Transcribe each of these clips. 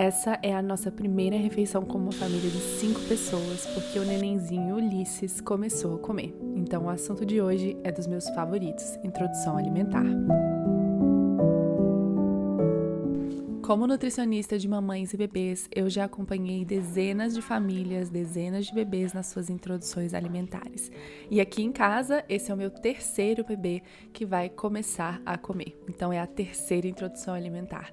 Essa é a nossa primeira refeição como uma família de 5 pessoas, porque o nenenzinho Ulisses começou a comer. Então o assunto de hoje é dos meus favoritos, introdução alimentar. Como nutricionista de mamães e bebês, eu já acompanhei dezenas de famílias, dezenas de bebês nas suas introduções alimentares. E aqui em casa, esse é o meu terceiro bebê que vai começar a comer. Então é a terceira introdução alimentar.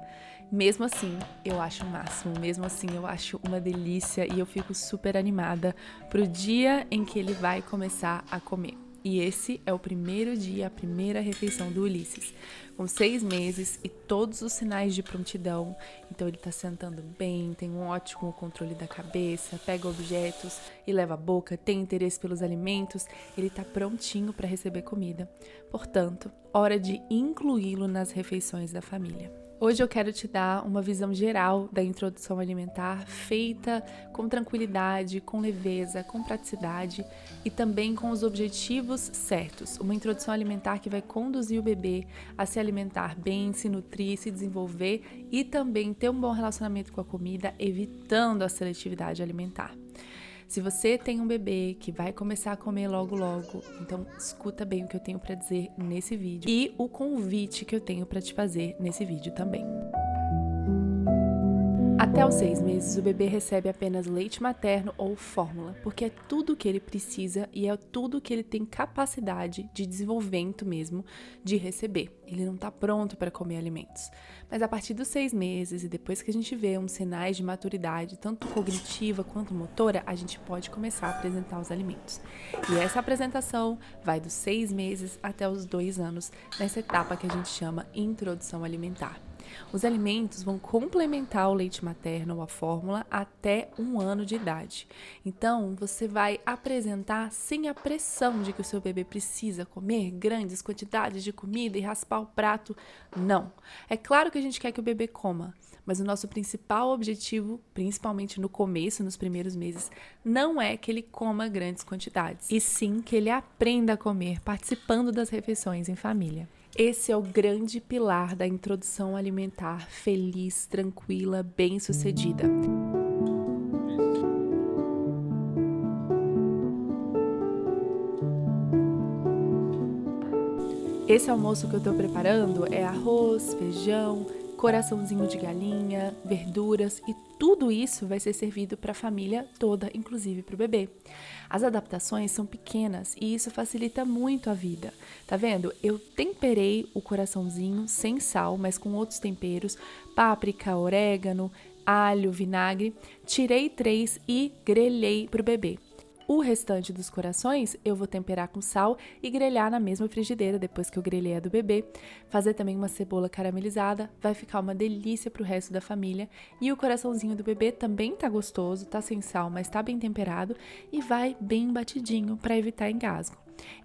Mesmo assim, eu acho o máximo, mesmo assim eu acho uma delícia e eu fico super animada pro dia em que ele vai começar a comer. E esse é o primeiro dia, a primeira refeição do Ulisses, com 6 meses e todos os sinais de prontidão. Então ele tá sentando bem, tem um ótimo controle da cabeça, pega objetos e leva a boca, tem interesse pelos alimentos, ele tá prontinho para receber comida. Portanto, hora de incluí-lo nas refeições da família. Hoje eu quero te dar uma visão geral da introdução alimentar feita com tranquilidade, com leveza, com praticidade e também com os objetivos certos. Uma introdução alimentar que vai conduzir o bebê a se alimentar bem, se nutrir, se desenvolver e também ter um bom relacionamento com a comida, evitando a seletividade alimentar. Se você tem um bebê que vai começar a comer logo, então escuta bem o que eu tenho para dizer nesse vídeo e o convite que eu tenho para te fazer nesse vídeo também. Até os 6 meses, o bebê recebe apenas leite materno ou fórmula, porque é tudo o que ele precisa e é tudo o que ele tem capacidade de desenvolvimento mesmo de receber. Ele não está pronto para comer alimentos. Mas a partir dos 6 meses e depois que a gente vê uns sinais de maturidade, tanto cognitiva quanto motora, a gente pode começar a apresentar os alimentos. E essa apresentação vai dos 6 meses até os 2 anos, nessa etapa que a gente chama introdução alimentar. Os alimentos vão complementar o leite materno ou a fórmula até 1 ano de idade. Então, você vai apresentar sem a pressão de que o seu bebê precisa comer grandes quantidades de comida e raspar o prato. Não. É claro que a gente quer que o bebê coma, mas o nosso principal objetivo, principalmente no começo, nos primeiros meses, não é que ele coma grandes quantidades, e sim que ele aprenda a comer participando das refeições em família. Esse é o grande pilar da introdução alimentar feliz, tranquila, bem-sucedida. Esse almoço que eu estou preparando é arroz, feijão, coraçãozinho de galinha, verduras e tudo isso vai ser servido para a família toda, inclusive para o bebê. As adaptações são pequenas e isso facilita muito a vida. Tá vendo? Eu temperei o coraçãozinho sem sal, mas com outros temperos, páprica, orégano, alho, vinagre. Tirei 3 e grelhei para o bebê. O restante dos corações eu vou temperar com sal e grelhar na mesma frigideira depois que eu grelhei a do bebê. Fazer também uma cebola caramelizada, vai ficar uma delícia pro resto da família. E o coraçãozinho do bebê também tá gostoso, tá sem sal, mas tá bem temperado e vai bem batidinho para evitar engasgo.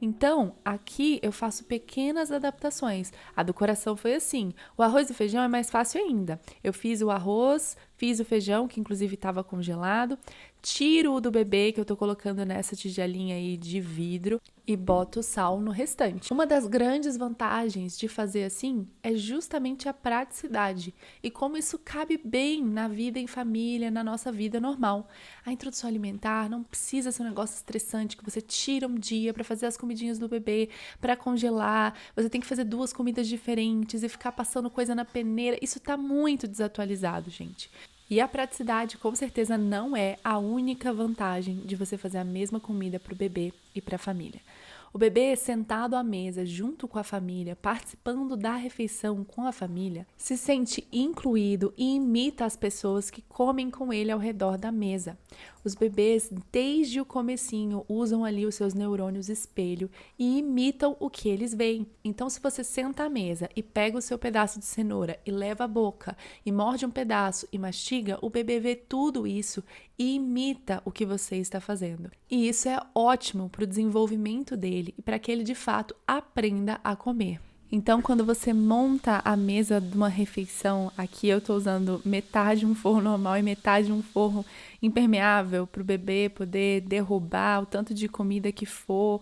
Então, aqui eu faço pequenas adaptações. A do coração foi assim. O arroz e o feijão é mais fácil ainda. Eu fiz o arroz, fiz o feijão, que inclusive estava congelado, tiro o do bebê, que eu tô colocando nessa tigelinha aí de vidro, e boto sal no restante. Uma das grandes vantagens de fazer assim é justamente a praticidade e como isso cabe bem na vida em família, na nossa vida normal. A introdução alimentar não precisa ser um negócio estressante que você tira um dia para fazer as comidinhas do bebê, para congelar, você tem que fazer 2 comidas diferentes e ficar passando coisa na peneira. Isso tá muito desatualizado, gente. E a praticidade, com certeza, não é a única vantagem de você fazer a mesma comida para o bebê e para a família. O bebê sentado à mesa junto com a família, participando da refeição com a família, se sente incluído e imita as pessoas que comem com ele ao redor da mesa. Os bebês, desde o comecinho, usam ali os seus neurônios espelho e imitam o que eles veem. Então, se você senta à mesa e pega o seu pedaço de cenoura e leva à boca e morde um pedaço e mastiga, o bebê vê tudo isso e imita o que você está fazendo. E isso é ótimo para o desenvolvimento dele e para que ele, de fato, aprenda a comer. Então, quando você monta a mesa de uma refeição, aqui eu estou usando metade um forno normal e metade um forno impermeável para o bebê poder derrubar o tanto de comida que for.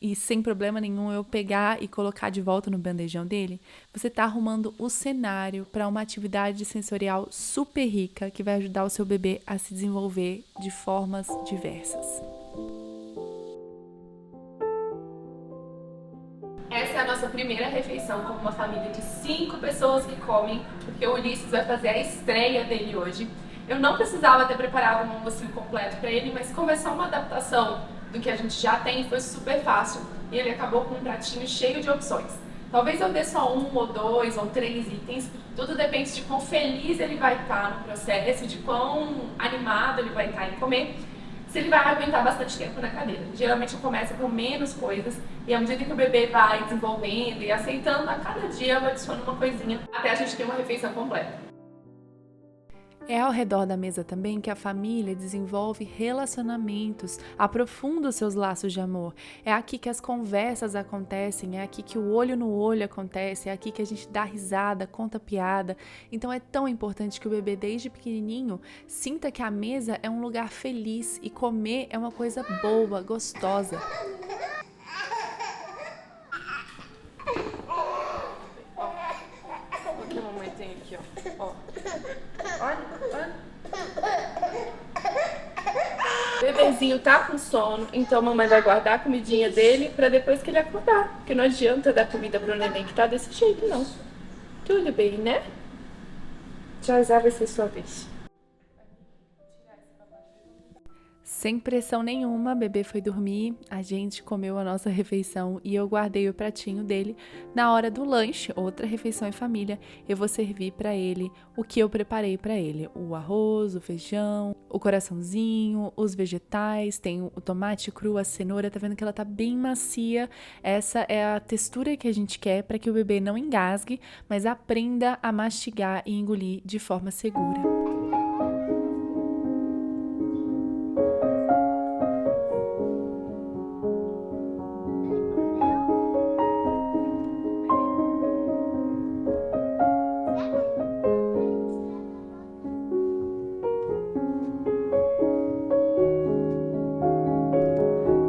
e sem problema nenhum eu pegar e colocar de volta no bandejão dele, você está arrumando o cenário para uma atividade sensorial super rica que vai ajudar o seu bebê a se desenvolver de formas diversas. Essa é a nossa primeira refeição como uma família de 5 pessoas que comem, porque o Ulisses vai fazer a estreia dele hoje. Eu não precisava ter preparado um almocinho completo para ele, mas como é só uma adaptação do que a gente já tem, foi super fácil e ele acabou com um pratinho cheio de opções. Talvez eu dê só 1 ou 2 ou 3 itens, tudo depende de quão feliz ele vai estar no processo, de quão animado ele vai estar em comer, se ele vai aguentar bastante tempo na cadeira. Geralmente eu começo com menos coisas e à medida que o bebê vai desenvolvendo e aceitando, a cada dia eu adiciono uma coisinha até a gente ter uma refeição completa. É ao redor da mesa também que a família desenvolve relacionamentos, aprofunda os seus laços de amor. É aqui que as conversas acontecem, é aqui que o olho no olho acontece, é aqui que a gente dá risada, conta piada. Então é tão importante que o bebê desde pequenininho sinta que a mesa é um lugar feliz e comer é uma coisa boa, gostosa. O que a mamãe tem aqui, ó. Olha. O bebezinho tá com sono, então a mamãe vai guardar a comidinha dele pra depois que ele acordar. Porque não adianta dar comida pro neném que tá desse jeito, não. Tudo bem, né? Já vai ser sua vez. Sem pressão nenhuma, bebê foi dormir, a gente comeu a nossa refeição e eu guardei o pratinho dele. Na hora do lanche, outra refeição em família, eu vou servir para ele o que eu preparei para ele. O arroz, o feijão, o coraçãozinho, os vegetais, tem o tomate cru, a cenoura, tá vendo que ela tá bem macia. Essa é a textura que a gente quer para que o bebê não engasgue, mas aprenda a mastigar e engolir de forma segura.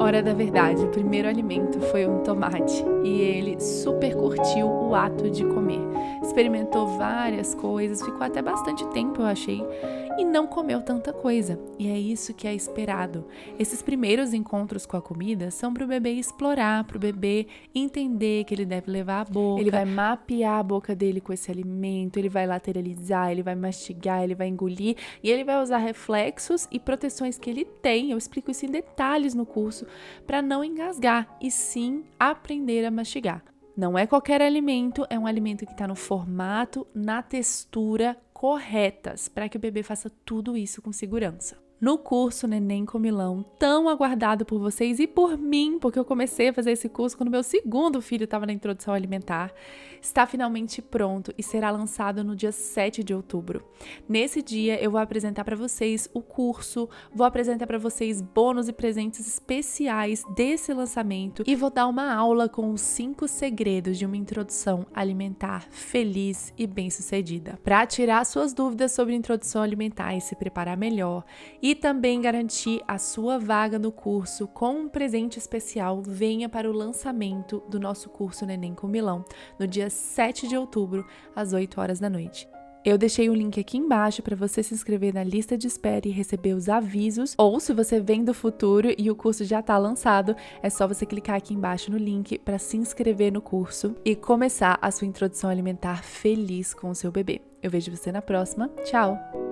Hora da verdade, o primeiro alimento foi um tomate e ele super curtiu o ato de comer. Experimentou várias coisas, ficou até bastante tempo, eu achei, e não comeu tanta coisa. E é isso que é esperado. Esses primeiros encontros com a comida são para o bebê explorar, para o bebê entender que ele deve levar a boca. Ele vai mapear a boca dele com esse alimento, ele vai lateralizar, ele vai mastigar, ele vai engolir e ele vai usar reflexos e proteções que ele tem. Eu explico isso em detalhes no curso para não engasgar e sim aprender a mastigar. Não é qualquer alimento, é um alimento que está no formato, na textura corretas, para que o bebê faça tudo isso com segurança. No curso Neném Comilão, tão aguardado por vocês e por mim, porque eu comecei a fazer esse curso quando meu segundo filho estava na introdução alimentar, está finalmente pronto e será lançado no dia 7 de outubro. Nesse dia eu vou apresentar para vocês o curso, vou apresentar para vocês bônus e presentes especiais desse lançamento e vou dar uma aula com os 5 segredos de uma introdução alimentar feliz e bem-sucedida. Para tirar suas dúvidas sobre introdução alimentar e se preparar melhor, e também garantir a sua vaga no curso com um presente especial, venha para o lançamento do nosso curso Neném Comilão, no dia 7 de outubro, às 8 horas da noite. Eu deixei o link aqui embaixo para você se inscrever na lista de espera e receber os avisos, ou se você vem do futuro e o curso já está lançado, é só você clicar aqui embaixo no link para se inscrever no curso e começar a sua introdução alimentar feliz com o seu bebê. Eu vejo você na próxima. Tchau!